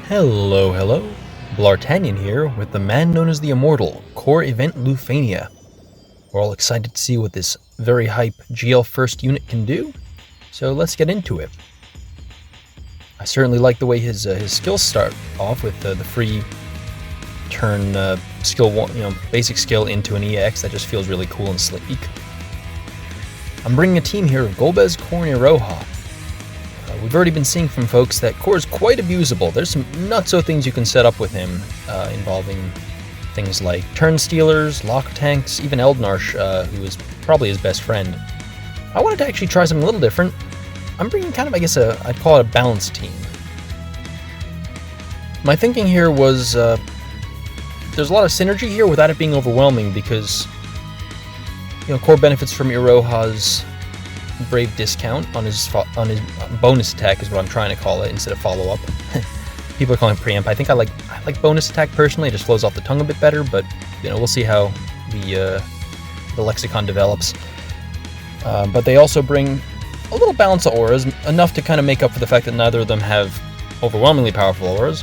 Hello, hello. Bl'Artagnan here with the man known as the Immortal, core event Lufenia. We're all excited to see what this very hype GL first unit can do, so let's get into it. I certainly like the way his skills start off with the free turn skill one, basic skill into an EX. That just feels really cool and sleek. I'm bringing a team here of Golbez, Core, and Iroha. We've already been seeing from folks that Core is quite abusable. There's some nutso things you can set up with him, involving things like turn stealers, lock tanks, even Eldnarsh, who is probably his best friend. I wanted to actually try something a little different. I'm bringing kind of, I'd call it a balanced team. My thinking here was, there's a lot of synergy here without it being overwhelming because, Core benefits from Iroha's Brave discount on his bonus attack is what I'm trying to call it instead of follow up. People are calling it preempt. I think I like bonus attack personally. It just flows off the tongue a bit better, but we'll see how the lexicon develops. But they also bring a little balance of auras, enough to kind of make up for the fact that neither of them have overwhelmingly powerful auras.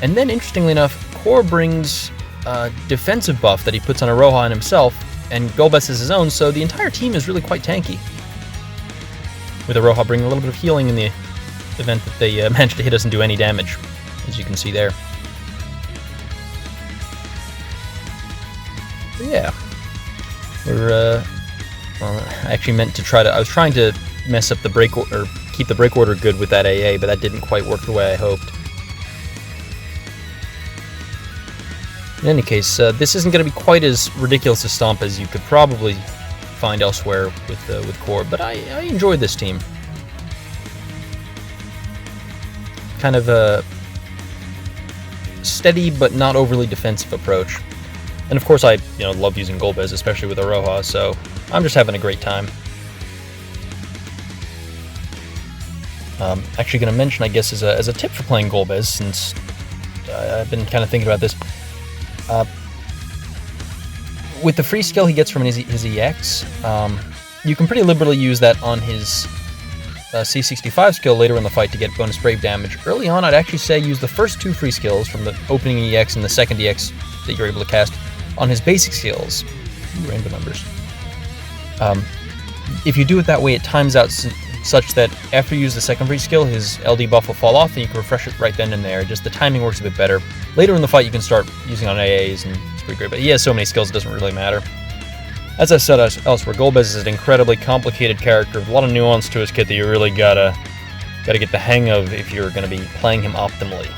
And then, interestingly enough, Core brings a defensive buff that he puts on Iroha and himself, and Golbez is his own, so the entire team is really quite tanky. With Iroha bringing a little bit of healing in the event that they manage to hit us and do any damage, as you can see there. But yeah, I actually meant to I was trying to mess up the break or keep the break order good with that AA, but that didn't quite work the way I hoped. In any case, this isn't going to be quite as ridiculous a stomp as you could probably find elsewhere with Core, but I enjoyed this team. Kind of a steady but not overly defensive approach. And of course I love using Golbez, especially with Iroha, so I'm just having a great time. Actually going to mention, I guess, as a tip for playing Golbez, since I've been kind of thinking about this. With the free skill he gets from his EX, you can pretty liberally use that on his C65 skill later in the fight to get bonus Brave damage. Early on, I'd actually say use the first two free skills from the opening EX and the second EX that you're able to cast on his basic skills. Ooh, rainbow numbers. If you do it that way, it times out such that after you use the second free skill, his LD buff will fall off and you can refresh it right then and there. Just the timing works a bit better. Later in the fight, you can start using on AAs, and it's pretty great, but he has so many skills it doesn't really matter. As I said elsewhere, Golbez is an incredibly complicated character with a lot of nuance to his kit that you really gotta get the hang of if you're gonna be playing him optimally.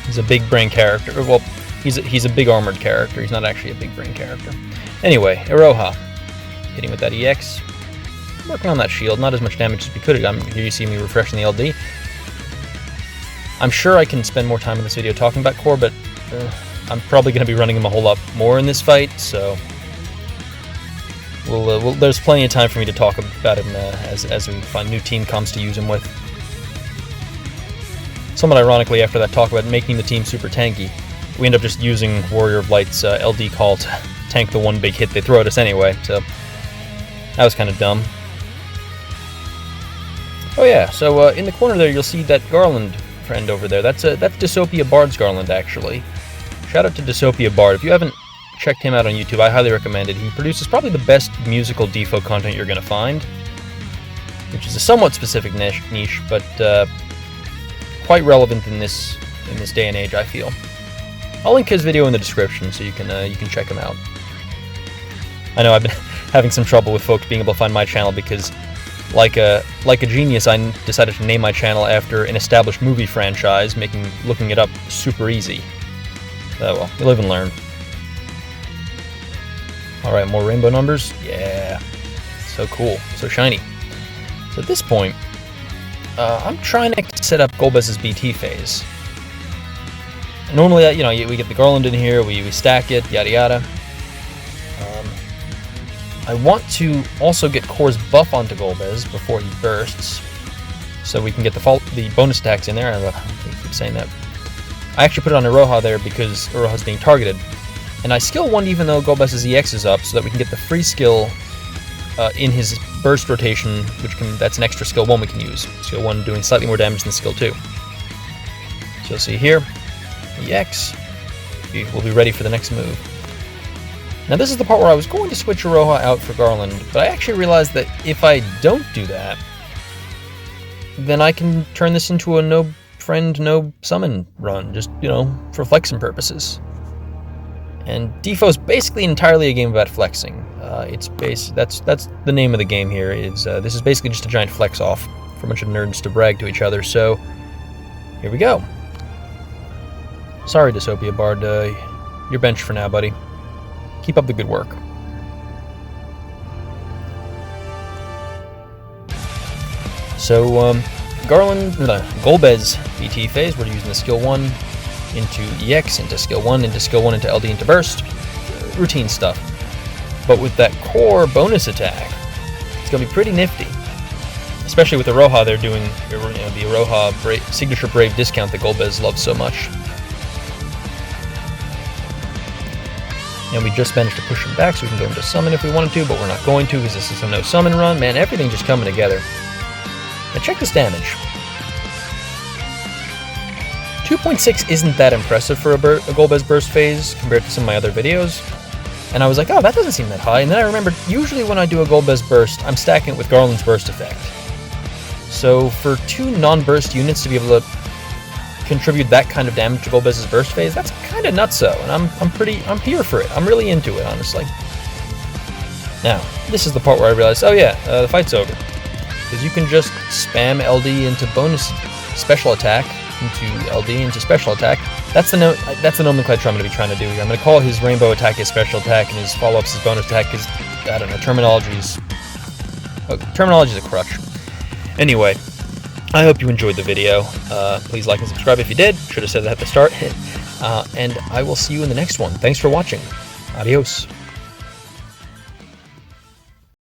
He's a big brain character. Well, he's a big armored character. He's not actually a big brain character. Anyway, Iroha, hitting with that EX. Working on that shield, not as much damage as we could have done. Here you see me refreshing the LD. I'm sure I can spend more time in this video talking about Core, but I'm probably going to be running him a whole lot more in this fight, so there's plenty of time for me to talk about him as we find new team comps to use him with. Somewhat ironically, after that talk about making the team super tanky, we end up just using Warrior of Light's LD call to tank the one big hit they throw at us anyway, so that was kind of dumb. Oh yeah, so in the corner there you'll see that garland friend over there. That's Dystopia Bard's garland, actually. Shout out to Dystopia Bard. If you haven't checked him out on YouTube, I highly recommend it. He produces probably the best musical DFFOO content you're going to find, which is a somewhat specific niche, but quite relevant in this day and age, I feel. I'll link his video in the description so you can check him out. I know I've been having some trouble with folks being able to find my channel because, like a genius, I decided to name my channel after an established movie franchise, making looking it up super easy. Oh well, you live and learn. Alright, more rainbow numbers? Yeah. So cool. So shiny. So at this point, I'm trying to set up Golbez's BT phase. Normally, we get the garland in here, we stack it, yada yada. I want to also get Core's buff onto Golbez before he bursts, so we can get the bonus attacks in there. I keep saying that. I actually put it on Iroha there because Iroha's being targeted. And I skill 1 even though Golbez's EX is up, so that we can get the free skill in his burst rotation, that's an extra skill 1 we can use. Skill 1 doing slightly more damage than skill 2. So you'll see here, EX, we'll be ready for the next move. Now this is the part where I was going to switch Iroha out for Garland, but I actually realized that if I don't do that, then I can turn this into a no friend, no summon run, just, you know, for flexing purposes. And DFFOO is basically entirely a game about flexing. That's the name of the game here. This is basically just a giant flex off for a bunch of nerds to brag to each other. So here we go. Sorry, Dystopia Bard, you're benched for now, buddy. Keep up the good work. So, Golbez BT phase, we're using the skill 1 into EX, into skill 1, into skill 1, into LD, into burst. Routine stuff. But with that core bonus attack, it's going to be pretty nifty. Especially with Iroha, they're doing the Iroha signature Brave discount that Golbez loves so much. And we just managed to push him back so we can go into summon if we wanted to, but we're not going to because this is a no summon run. Man, everything just coming together. Now check this damage. 2.6 isn't that impressive for a Golbez burst phase compared to some of my other videos. And I was like, oh, that doesn't seem that high. And then I remembered, usually when I do a Golbez burst, I'm stacking it with Garland's burst effect. So for 2 non-burst units to be able to contribute that kind of damage to Golbez's burst phase, that's kind of nutso, and I'm here for it. I'm really into it, honestly. Now, this is the part where I realized, oh yeah, the fight's over. Because you can just spam LD into bonus special attack, into LD into special attack. That's the nomenclature I'm going to be trying to do here. I'm going to call his rainbow attack his special attack, and his follow-ups his bonus attack, because, I don't know, terminology's a crutch. Anyway, I hope you enjoyed the video. Please like and subscribe if you did. Should have said that at the start. And I will see you in the next one. Thanks for watching. Adios.